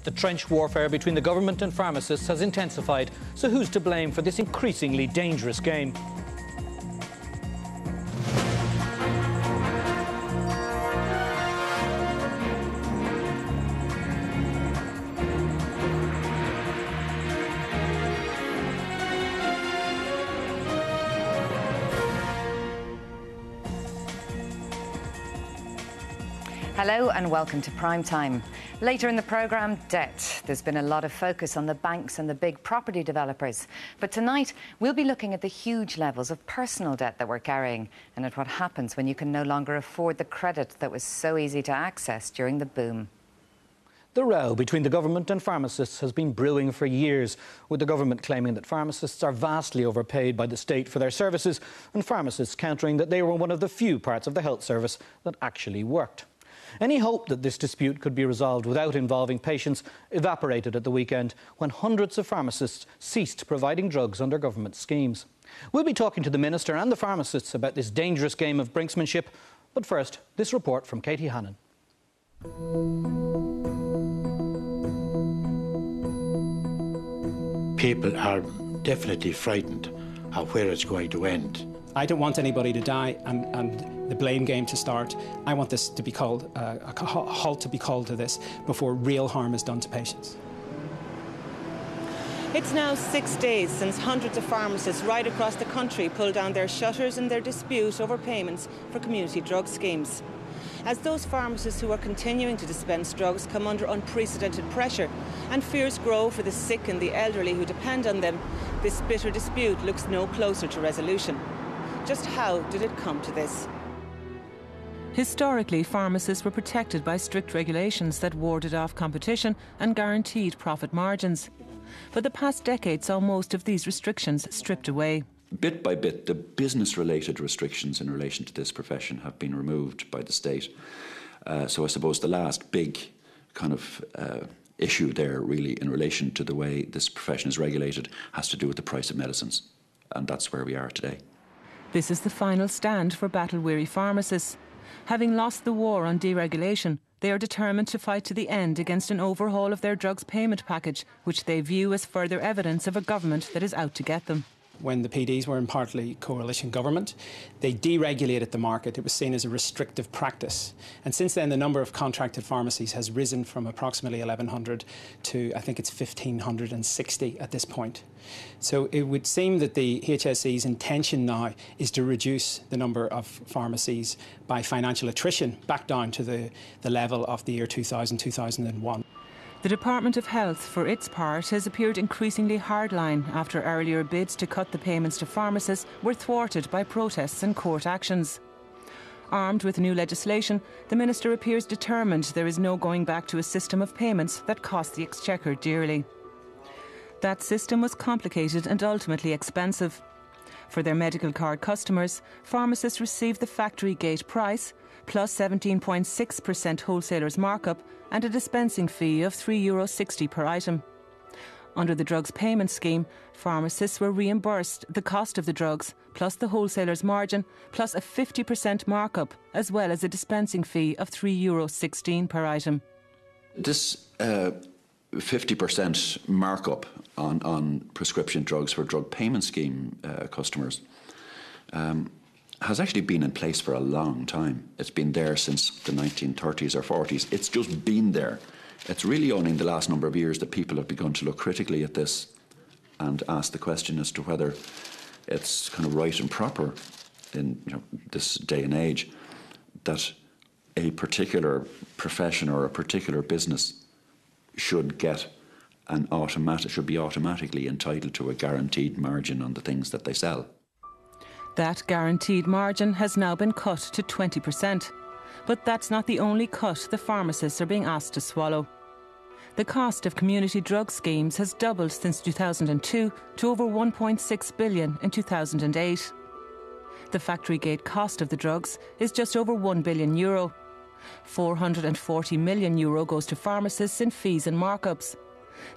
The trench warfare between the government and pharmacists has intensified, so who's to blame for this increasingly dangerous game? Hello and welcome to Prime Time. Later in the programme, debt. There's been a lot of focus on the banks and the big property developers. But tonight, we'll be looking at the huge levels of personal debt that we're carrying and at what happens when you can no longer afford the credit that was so easy to access during the boom. The row between the government and pharmacists has been brewing for years, with the government claiming that pharmacists are vastly overpaid by the state for their services and pharmacists countering that they were one of the few parts of the health service that actually worked. Any hope that this dispute could be resolved without involving patients evaporated at the weekend when hundreds of pharmacists ceased providing drugs under government schemes. We'll be talking to the Minister and the pharmacists about this dangerous game of brinksmanship. But first, this report from Katie Hannon. People are definitely frightened of where it's going to end. I don't want anybody to die and the blame game to start. I want this to be called, a halt to be called to this before real harm is done to patients. It's now 6 days since hundreds of pharmacists right across the country pulled down their shutters in their dispute over payments for community drug schemes. As those pharmacists who are continuing to dispense drugs come under unprecedented pressure and fears grow for the sick and the elderly who depend on them, this bitter dispute looks no closer to resolution. Just how did it come to this? Historically, pharmacists were protected by strict regulations that warded off competition and guaranteed profit margins. But the past decade saw most of these restrictions stripped away. Bit by bit, the business-related restrictions in relation to this profession have been removed by the state. So I suppose the last big kind of issue there, really, in relation to the way this profession is regulated, has to do with the price of medicines. And that's where we are today. This is the final stand for battle-weary pharmacists. Having lost the war on deregulation, they are determined to fight to the end against an overhaul of their drugs payment package, which they view as further evidence of a government that is out to get them. When the PDs were in partly coalition government, they deregulated the market. It was seen as a restrictive practice. And since then, the number of contracted pharmacies has risen from approximately 1,100 to, I think it's 1,560 at this point. So it would seem that the HSE's intention now is to reduce the number of pharmacies by financial attrition back down to the level of the year 2000, 2001. The Department of Health, for its part, has appeared increasingly hardline after earlier bids to cut the payments to pharmacists were thwarted by protests and court actions. Armed with new legislation, the Minister appears determined there is no going back to a system of payments that cost the Exchequer dearly. That system was complicated and ultimately expensive. For their medical card customers, pharmacists received the factory gate price, plus 17.6% wholesalers markup and a dispensing fee of €3.60 per item. Under the drugs payment scheme, pharmacists were reimbursed the cost of the drugs, plus the wholesaler's margin, plus a 50% markup, as well as a dispensing fee of €3.16 per item. This 50% markup on prescription drugs for drug payment scheme customers has actually been in place for a long time. It's been there since the 1930s or 40s. It's just been there. It's really only in the last number of years that people have begun to look critically at this and ask the question as to whether it's kind of right and proper in this day and age that a particular profession or a particular business should get should be automatically entitled to a guaranteed margin on the things that they sell. That guaranteed margin has now been cut to 20%. But that's not the only cut the pharmacists are being asked to swallow. The cost of community drug schemes has doubled since 2002 to over €1.6 billion in 2008. The factory gate cost of the drugs is just over €1 billion. €440 million goes to pharmacists in fees and markups.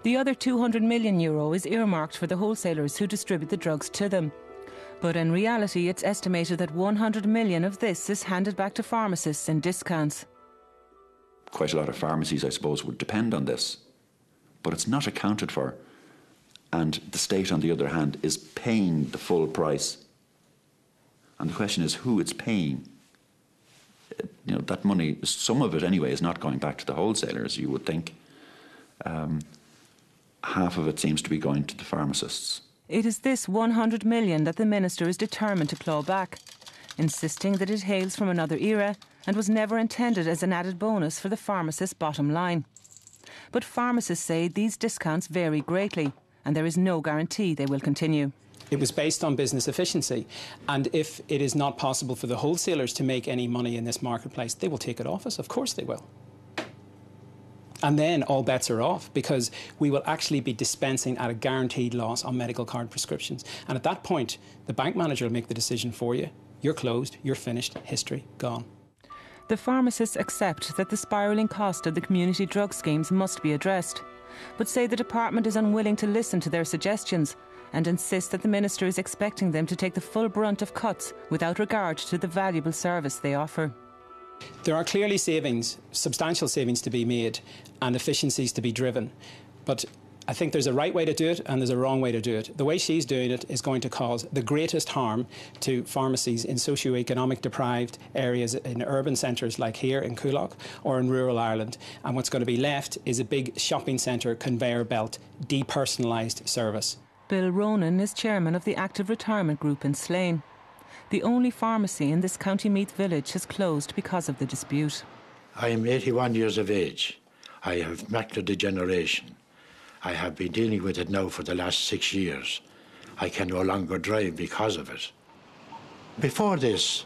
The other €200 million is earmarked for the wholesalers who distribute the drugs to them. But in reality, it's estimated that 100 million of this is handed back to pharmacists in discounts. Quite a lot of pharmacies, I suppose, would depend on this but it's not accounted for. And the state, on the other hand, is paying the full price. And the question is who it's paying. You know, that money, some of it anyway, is not going back to the wholesalers, you would think. Half of it seems to be going to the pharmacists. It is this 100 million that the Minister is determined to claw back, insisting that it hails from another era and was never intended as an added bonus for the pharmacist's bottom line. But pharmacists say these discounts vary greatly, and there is no guarantee they will continue. It was based on business efficiency, and if it is not possible for the wholesalers to make any money in this marketplace, they will take it off us. Of course they will. And then all bets are off, because we will actually be dispensing at a guaranteed loss on medical card prescriptions. And at that point, the bank manager will make the decision for you. You're closed, you're finished, history, gone. The pharmacists accept that the spiralling cost of the community drug schemes must be addressed, but say the department is unwilling to listen to their suggestions and insist that the Minister is expecting them to take the full brunt of cuts without regard to the valuable service they offer. There are clearly savings, substantial savings to be made and efficiencies to be driven. But I think there's a right way to do it and there's a wrong way to do it. The way she's doing it is going to cause the greatest harm to pharmacies in socio-economic deprived areas in urban centres like here in Coolock or in rural Ireland. And what's going to be left is a big shopping centre conveyor belt, depersonalised service. Bill Ronan is chairman of the Active Retirement Group in Slane. The only pharmacy in this County Meath village has closed because of the dispute. I am 81 years of age. I have macular degeneration. I have been dealing with it now for the last 6 years. I can no longer drive because of it. Before this,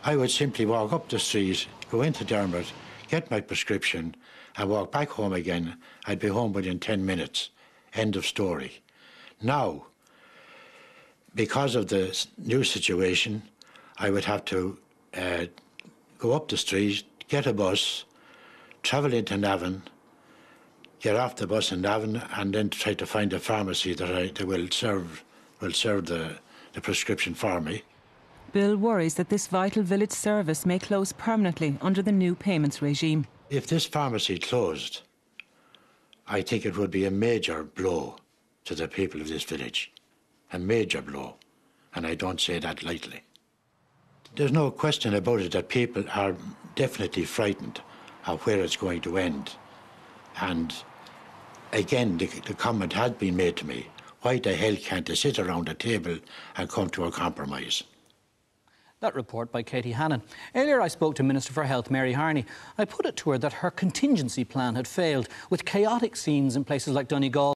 I would simply walk up the street, go into Dermot, get my prescription, and walk back home again. I'd be home within 10 minutes. End of story. Now, because of the new situation, I would have to go up the street, get a bus, travel into Navan, get off the bus in Navan, and then try to find a pharmacy that will serve the prescription for me. Bill worries that this vital village service may close permanently under the new payments regime. If this pharmacy closed, I think it would be a major blow to the people of this village. A major blow. And I don't say that lightly. There's no question about it that people are definitely frightened of where it's going to end. And again, the comment has been made to me, why the hell can't they sit around a table and come to a compromise? That report by Katie Hannon. Earlier I spoke to Minister for Health Mary Harney. I put it to her that her contingency plan had failed, with chaotic scenes in places like Donegal